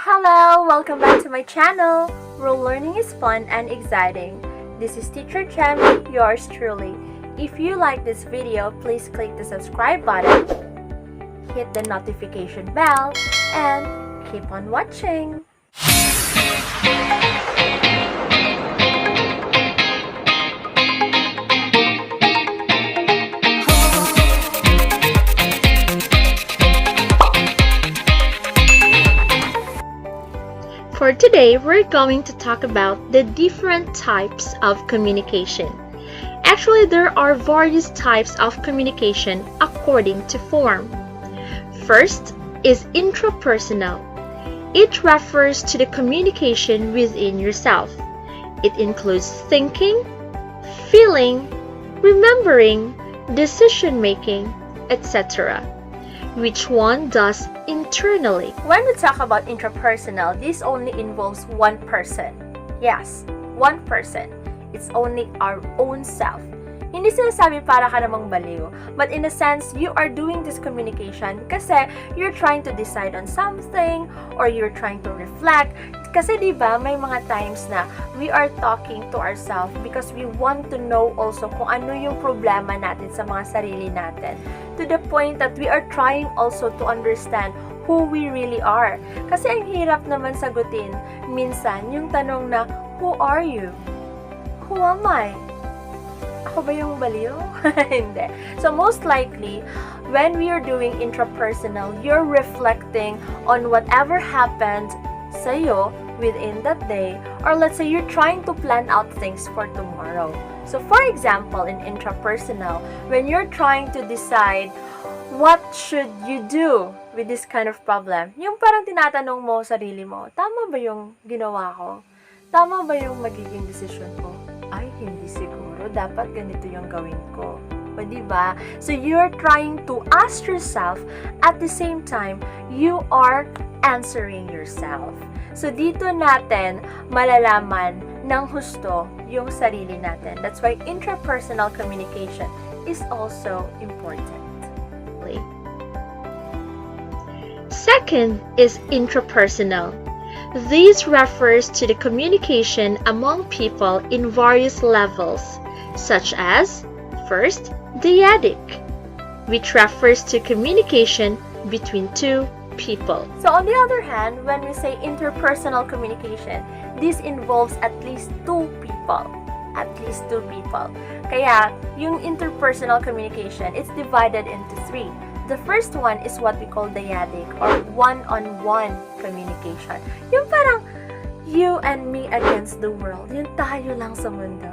Hello! Welcome back to my channel, where learning is fun and exciting. This is Teacher Jamie, yours truly. If you like this video, please click the subscribe button, hit the notification bell, and keep on watching! For today, we're going to talk about the different types of communication. Actually, there are various types of communication according to form. First is intrapersonal. It refers to the communication within yourself. It includes thinking, feeling, remembering, decision-making, etc. Which one does internally? When we talk about intrapersonal, this only involves one person. Yes, one person. It's only our own self. Hindi sinasabi para ka namang baliw, but in a sense, you are doing this communication kasi you're trying to decide on something or you're trying to reflect. Kasi diba, may mga times na we are talking to ourselves because we want to know also kung ano yung problema natin sa mga sarili natin. To the point that we are trying also to understand who we really are. Kasi ang hirap naman sagutin minsan yung tanong na, who are you? Who am I? Ako ba yung baliw? Hindi. So most likely, when we are doing intrapersonal, you're reflecting on whatever happened sa'yo within that day, or let's say you're trying to plan out things for tomorrow. So for example, in intrapersonal, when you're trying to decide what should you do with this kind of problem, yung parang tinatanong mo sarili mo, tama ba yung ginawa ko? Tama ba yung magiging decision ko? Ay, hindi siguro. Dapat ganito yung gawin ko. O, diba? So, you're trying to ask yourself, at the same time, you are answering yourself. So, dito natin malalaman ng husto yung sarili natin. That's why intrapersonal communication is also important. Second is intrapersonal. This refers to the communication among people in various levels, such as, first, dyadic, which refers to communication between two people. So on the other hand, when we say interpersonal communication, this involves at least two people. At least two people. Kaya, yung interpersonal communication, it's divided into three. The first one is what we call dyadic or one-on-one communication. Yung parang you and me against the world. Yung tayo lang sa mundo.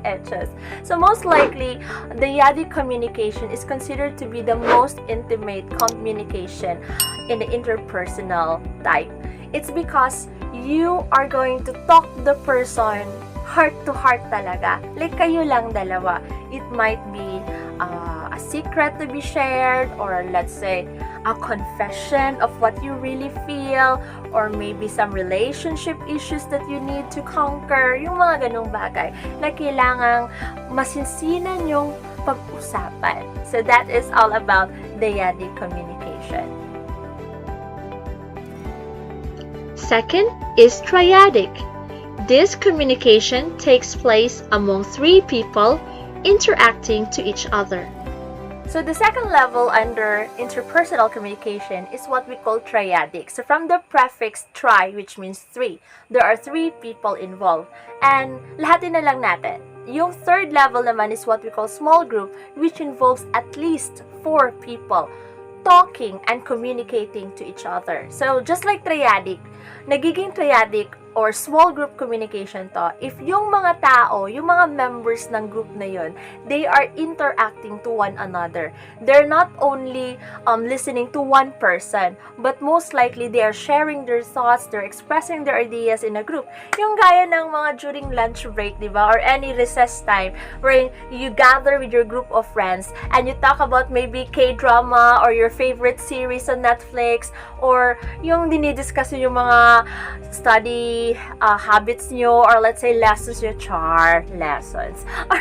Etches. So most likely, dyadic communication is considered to be the most intimate communication in the interpersonal type. It's because you are going to talk to the person heart to heart talaga. Like kayo lang dalawa. It might be a secret to be shared, or let's say a confession of what you really feel, or maybe some relationship issues that you need to conquer, yung mga ganong bagay na kailangang masinsinan yung pag-usapan. So that is all about dyadic communication. Second is triadic. This communication takes place among three people interacting to each other. So the second level under interpersonal communication is what we call triadic. So from the prefix tri, which means three, there are three people involved. And lahatin na lang natin. Yung third level naman is what we call small group, which involves at least four people talking and communicating to each other. So just like triadic, nagiging triadic or small group communication to if yung mga tao, yung mga members ng group na yun, they are interacting to one another. They're not only listening to one person, but most likely they are sharing their thoughts, they're expressing their ideas in a group. Yung gaya ng mga during lunch break, di ba? Or any recess time where you gather with your group of friends and you talk about maybe K-drama or your favorite series on Netflix or yung dinidiscuss yung mga study habits nyo, or let's say lessons nyo, lessons. Or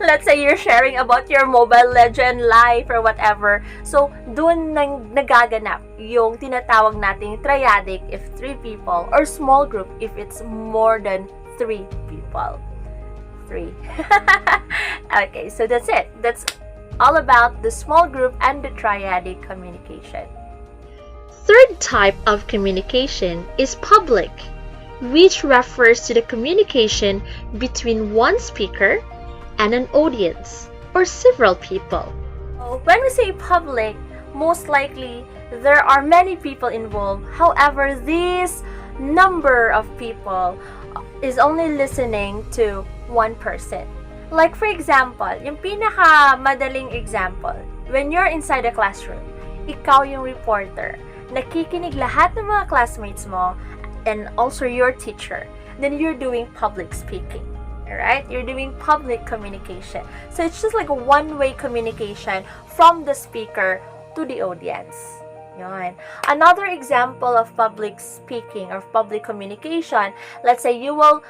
let's say you're sharing about your Mobile Legend life or whatever. So, dun nagaganap yung tinatawag nating triadic if 3 people, or small group if it's more than 3 people. 3. Okay, so that's it. That's all about the small group and the triadic communication. Third type of communication is public, which refers to the communication between one speaker and an audience or several people. When we say public, most likely there are many people involved. However, this number of people is only listening to one person. Like for example, yung pinaka-madaling example, when you're inside a classroom, ikaw yung reporter, nakikinig lahat ng mga classmates mo, and also your teacher, then you're doing public speaking. Alright? You're doing public communication. So it's just like a one-way communication from the speaker to the audience. Yun. Another example of public speaking or public communication, let's say you will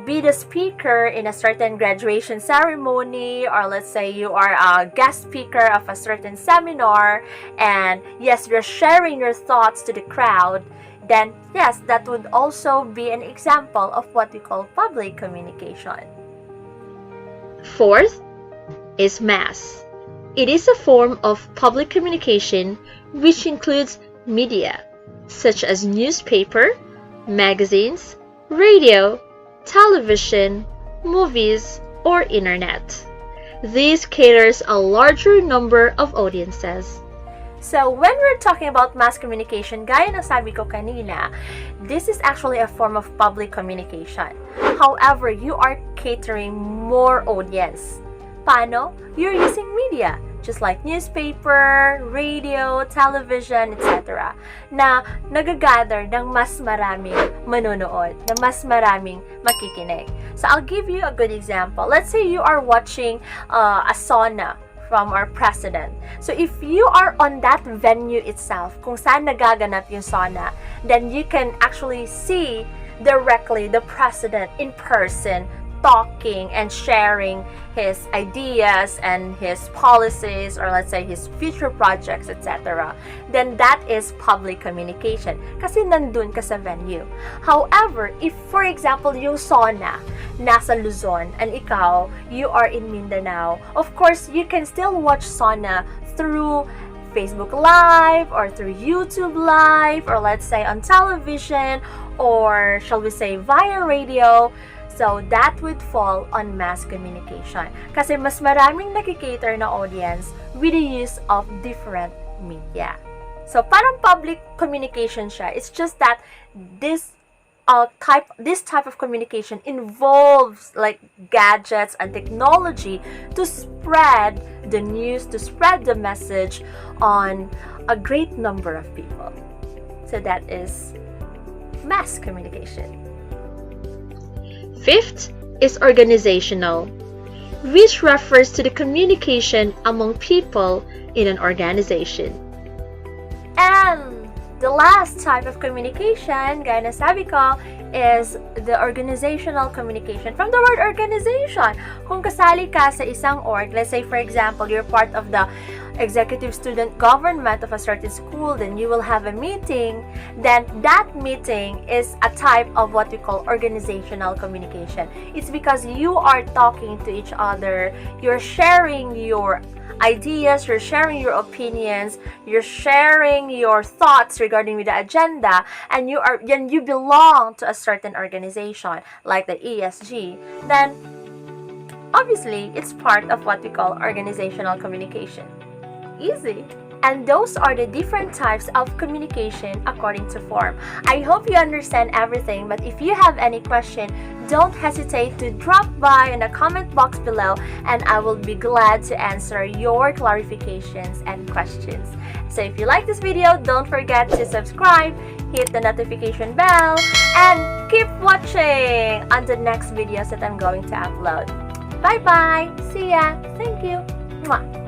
be the speaker in a certain graduation ceremony, or let's say you are a guest speaker of a certain seminar, and yes, you're sharing your thoughts to the crowd, then yes, that would also be an example of what we call public communication. Fourth is mass. It is a form of public communication which includes media, such as newspaper, magazines, radio, television, movies, or internet. This caters a larger number of audiences. So when we're talking about mass communication, gaya ng sabi ko kanina, this is actually a form of public communication. However, you are catering more audience. Paano? You're using media, just like newspaper, radio, television, etc. na nagagather ng mas maraming manonood, na mas maraming makikinig. So I'll give you a good example. Let's say you are watching a sauna from our president. So if you are on that venue itself, kung saan nagaganap yung sauna, then you can actually see directly the president in person talking and sharing his ideas and his policies, or let's say his future projects, etc. Then that is public communication kasi nandun ka sa venue. However, if for example yung sauna nasa Luzon and ikaw, you are in Mindanao, of course you can still watch sauna through Facebook Live or through YouTube Live, or let's say on television, or shall we say via radio. So that would fall on mass communication kasi mas maraming nakikater na audience with the use of different media. So parang public communication siya. It's just that this type of communication involves like gadgets and technology to spread the news, to spread the message on a great number of people. So that is mass communication. Fifth is organizational, which refers to the communication among people in an organization. And the last type of communication, gaya na sabi ko, is the organizational communication. From the word organization, kung kasali ka sa isang org, let's say for example, you're part of the executive student government of a certain school, then you will have a meeting, then that meeting is a type of what we call organizational communication. It's because you are talking to each other, you're sharing your ideas, you're sharing your opinions, you're sharing your thoughts regarding with the agenda, and you belong to a certain organization like the ESG, then obviously it's part of what we call organizational communication. Easy. And those are the different types of communication according to form. I hope you understand everything, but if you have any question, don't hesitate to drop by in the comment box below and I will be glad to answer your clarifications and questions. So if you like this video, don't forget to subscribe, hit the notification bell, and keep watching on the next videos that I'm going to upload. Bye bye! See ya! Thank you! Mwah.